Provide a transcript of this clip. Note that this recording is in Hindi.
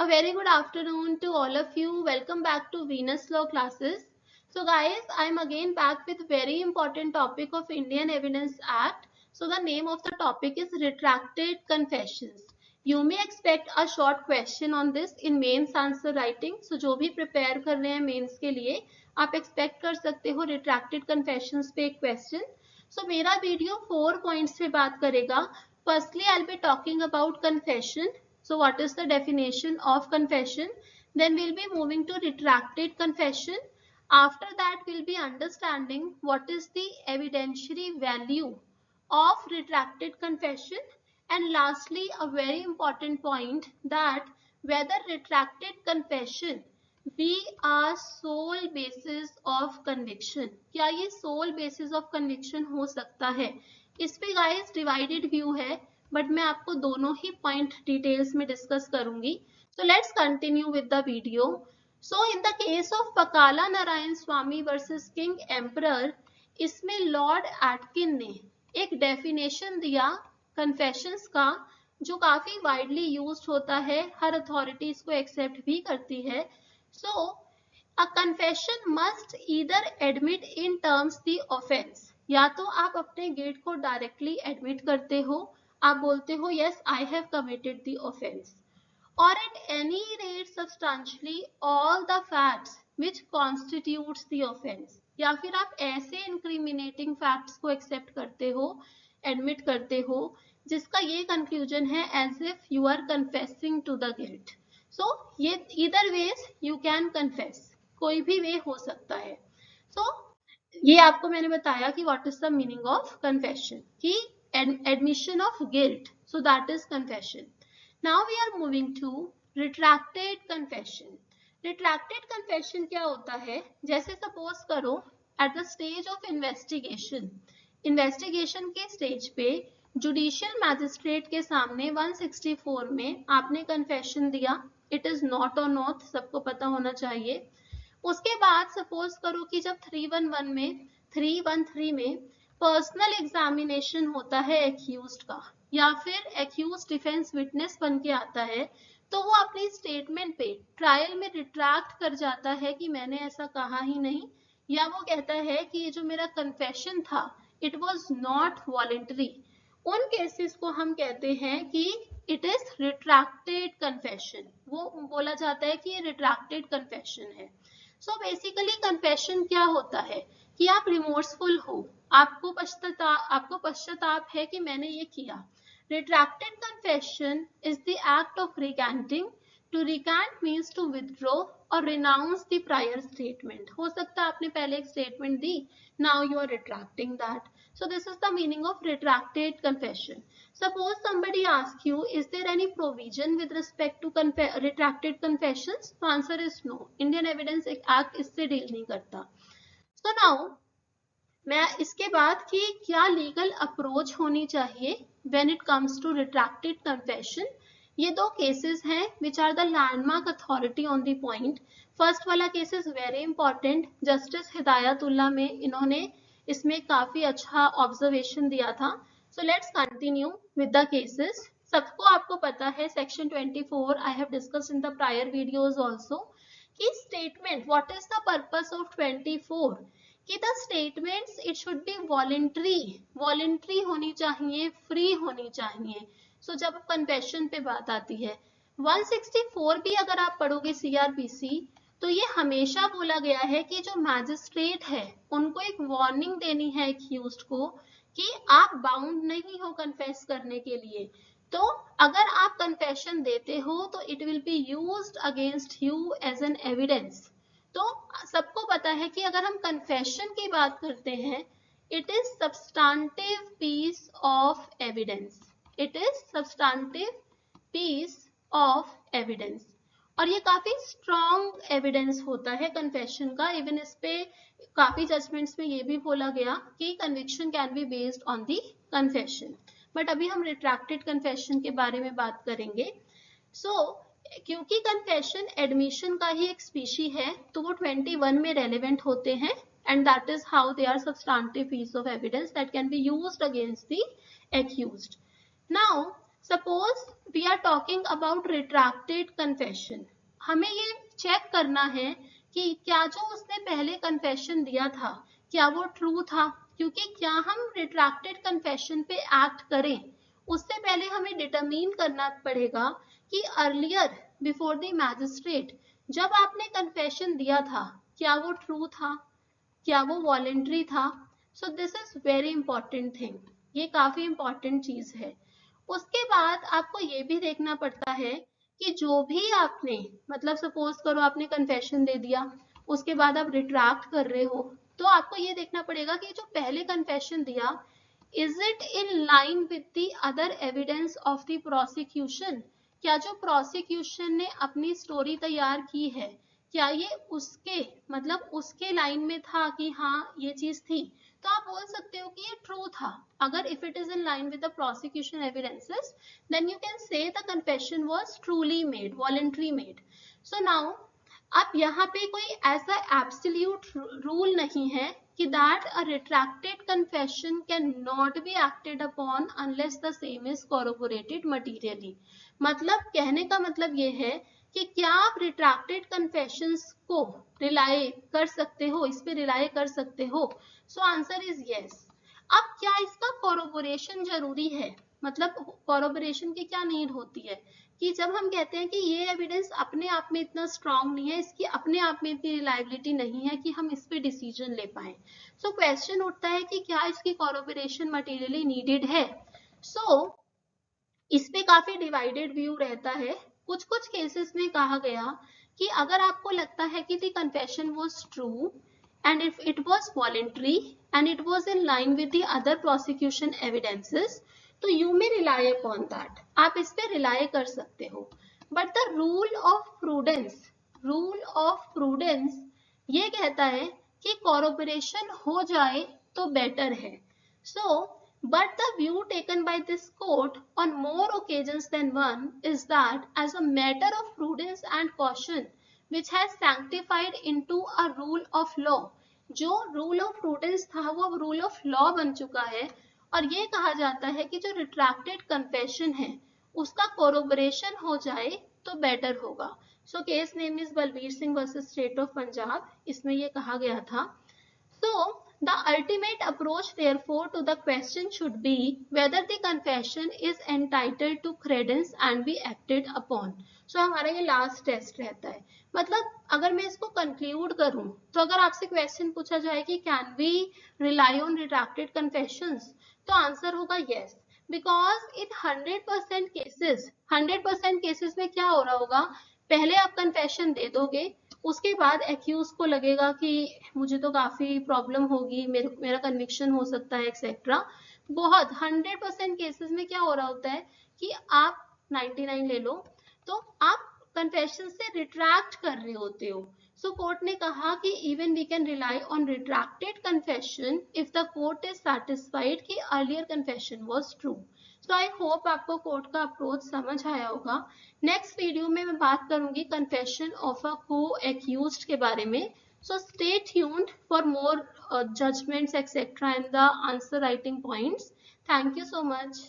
A very good afternoon to all of you. Welcome back to Venus Law classes. So guys, I am again back with very important topic of Indian Evidence Act. So the name of the topic is retracted confessions. You may expect a short question on this in mains answer writing. So जो भी prepare कर रहे हैं mains के लिए आप expect कर सकते हो retracted confessions पे एक question. So मेरा video 4 points पे बात करेगा. Firstly, I'll be talking about confession. So what is the definition of confession? Then we'll be moving to retracted confession. After that, we'll be understanding what is the evidentiary value of retracted confession. And lastly, a very important point that whether retracted confession be a sole basis of conviction. क्या ये sole basis of conviction हो सकता है? इस पे guys divided view है, बट मैं आपको दोनों ही पॉइंट डिटेल्स में डिस्कस करूंगी. So let's continue with the video. So in the case of Pakala Narayana Swamy versus King Emperor, इसमें लॉर्ड एटकिन ने एक डेफिनेशन दिया कन्फेशंस का जो काफी वाइडली यूज्ड होता है, हर अथॉरिटी इसको एक्सेप्ट भी करती है. So a confession must either admit in terms the offence, या तो आप अपने गिल्ट को डायरेक्टली एडमिट करते हो, आप बोलते हो yes I have committed the offence, और at any rate substantially all the facts which constitutes the offence, या फिर आप ऐसे इंक्रिमिनेटिंग फैक्ट्स को एक्सेप्ट करते हो, एडमिट करते हो, जिसका ये कंक्लूजन है as if you are confessing to the guilt. So ये either ways you can confess, कोई भी वे हो सकता है. सो ये आपको मैंने बताया कि what is the meaning of confession, कि admission of guilt. So that is confession. Now we are moving to retracted confession. Retracted confession क्या होता है? जैसे suppose करो at the stage of investigation, investigation के stage पे judicial magistrate के सामने 164 में आपने confession दिया, it is not on oath, सबको पता होना चाहिए. उसके बाद suppose करो कि जब 313 में पर्सनल एग्जामिनेशन होता है एक्यूज्ड का, या फिर एक्यूज्ड डिफेंस विटनेस बन के आता है, तो वो अपनी स्टेटमेंट पे ट्रायल में रिट्रैक्ट कर जाता है कि मैंने ऐसा कहा ही नहीं, या वो कहता है कि ये जो मेरा कन्फेशन था इट वाज नॉट वॉलेंटरी. उन केसेस को हम कहते हैं कि इट इज रिट्रैक्टेड कन्फेशन. वो बोला जाता है कि ये रिट्रैक्टेड कन्फेशन है. सो बेसिकली कन्फेशन क्या होता है कि आप रिमोर्सफुल हो, आपको पश्चाताप है कि मैंने ये किया. Retracted confession is the act of recanting. To recant means to withdraw और रिनाउंस द प्रायर स्टेटमेंट. हो सकता है आपने पहले एक स्टेटमेंट दी, now you are retracting that. So this is the meaning of retracted confession. Suppose somebody asks you, is there any provision with respect to retracted confessions? The answer is no. Indian Evidence Act इससे डील नहीं करता. So now मैं इसके बाद कि क्या लीगल अप्रोच होनी चाहिए when it comes to retracted confession, ये दो केसेस हैं which are the landmark authority on the point. First वाला case is very important. Justice Hidayatullah में इन्होंने इसमें काफी अच्छा ऑब्जर्वेशन दिया था. So let's continue with the cases. सबको आपको पता है section 24 I have discuss in the prior videos also कि statement, what is the purpose of 24, कि the statements it should be voluntary होनी चाहिए, फ्री होनी चाहिए. सो जब कन्फेशन पे बात आती है 164 भी अगर आप पढ़ोगे सीआरपीसी, तो ये हमेशा बोला गया है कि जो मैजिस्ट्रेट है उनको एक वार्निंग देनी है एक्यूज्ड को कि आप बाउंड नहीं हो कन्फेस करने के लिए. तो अगर आप कन्फेशन देते हो तो it will be used against you as an evidence. तो सबको पता है कि अगर हम कन्फेशन की बात करते हैं, it is substantive piece of evidence. It is substantive piece of evidence, और ये काफी स्ट्रॉन्ग एविडेंस होता है कन्फेशन का. इवन इस पे काफी जजमेंट्स में ये भी बोला गया कि conviction can be based on the confession. But अभी हम रिट्रैक्टेड कन्फेशन के बारे में बात करेंगे. सो क्योंकि कन्फेशन एडमिशन का ही एक स्पीशी है, तो वो 21 में रेलेवेंट होते हैं, and that is how they are substantive piece of evidence that can be used against the accused. Now suppose we are talking about retracted confession, हमें ये चेक करना है कि क्या जो उसने पहले कन्फेशन दिया था क्या वो ट्रू था, क्योंकि क्या हम रिट्रैक्टेड कन्फेशन पे एक्ट करें उससे पहले हमें डिटरमिन करना पड़ेगा कि अर्लियर बिफोर द मैजिस्ट्रेट जब आपने कन्फेशन दिया था क्या वो ट्रू था, क्या वो वॉलेंट्री था। So this is very important thing, ये काफी इंपॉर्टेंट चीज है। उसके बाद आपको ये भी देखना पड़ता है कि जो भी आपने मतलब सपोज करो आपने कन्फेशन दे दिया उसके बाद आप रिट्रैक्ट कर रहे हो, तो आपको ये देखना पड़ेगा कि जो पहले कन्फेशन दिया is it in line with the other evidence of the prosecution, क्या जो प्रोसिक्यूशन ने अपनी स्टोरी तैयार की है क्या ये उसके मतलब उसके लाइन में था कि हाँ ये चीज थी, तो आप बोल सकते हो कि ये ट्रू था। अगर if it is in line with the prosecution evidences then you can say the confession was truly made, voluntary made. So now अब यहाँ पे कोई ऐसा एब्सोल्यूट रूल नहीं है कि that a retracted confession can not be acted upon unless the same is corroborated materially. मतलब कहने का मतलब ये है कि क्या आप रिट्रैक्टेड कन्फेशंस को रिलाय कर सकते हो, इस पे रिलाय कर सकते हो। So answer is yes. अब क्या इसका कॉरोबोरेशन जरूरी है, मतलब कॉरोबोरेशन की क्या नीड होती है कि जब हम कहते हैं कि ये एविडेंस अपने आप में इतना स्ट्रांग नहीं है, इसकी अपने आप में इतनी रिलायबिलिटी नहीं है कि हम इस पे डिसीजन ले पाए। सो क्वेश्चन उठता है कि क्या इसकी कॉरोबोरेशन मटेरियली नीडेड है। सो इस पे काफी डिवाइडेड व्यू रहता है। कुछ कुछ केसेस में कहा गया कि अगर आपको लगता है कि the confession was true and if it was voluntary and it was in line with the other prosecution evidences तो you may rely upon that, आप इस पे रिलाई कर सकते हो। But the rule of prudence ये कहता है कि कॉरोबोरेशन हो जाए तो बेटर है। सो but the view taken by this court on more occasions than one is that as a matter of prudence and caution which has sanctified into a rule of law, जो rule of prudence था वो rule of law बन चुका है और ये कहा जाता है कि जो retracted confession है उसका corroboration हो जाए तो better होगा। So case name is Balbir Singh versus State of Punjab, इसमें ये कहा गया था। So the ultimate approach therefore to the question should be whether the confession is entitled to credence and be acted upon. So हमारा ये last test रहता है। मतलब अगर मैं इसको conclude करूं तो अगर आपसे question पूछा जाए कि can we rely on retracted confessions तो आंसर होगा yes, because in 100% cases 100% cases में क्या हो रहा होगा, पहले आप confession दे दोगे उसके बाद एक्यूज को लगेगा कि मुझे तो काफी प्रॉब्लम होगी, मेरा कन्विक्शन हो सकता है एक्सेट्रा। बहुत 100% केसेस में क्या हो रहा होता है कि आप 99 ले लो तो आप कन्फेशन से रिट्रैक्ट कर रहे होते हो। सो कोर्ट ने कहा कि even we can rely on retracted confession if the court is satisfied कि earlier confession was true. So I hope आपको कोर्ट का अप्रोच समझ आया होगा। नेक्स्ट वीडियो में मैं बात करूंगी कन्फेशन ऑफ अ को एक्यूज्ड के बारे में। So stay tuned for more judgments etcetera and the answer writing points. Thank you so much.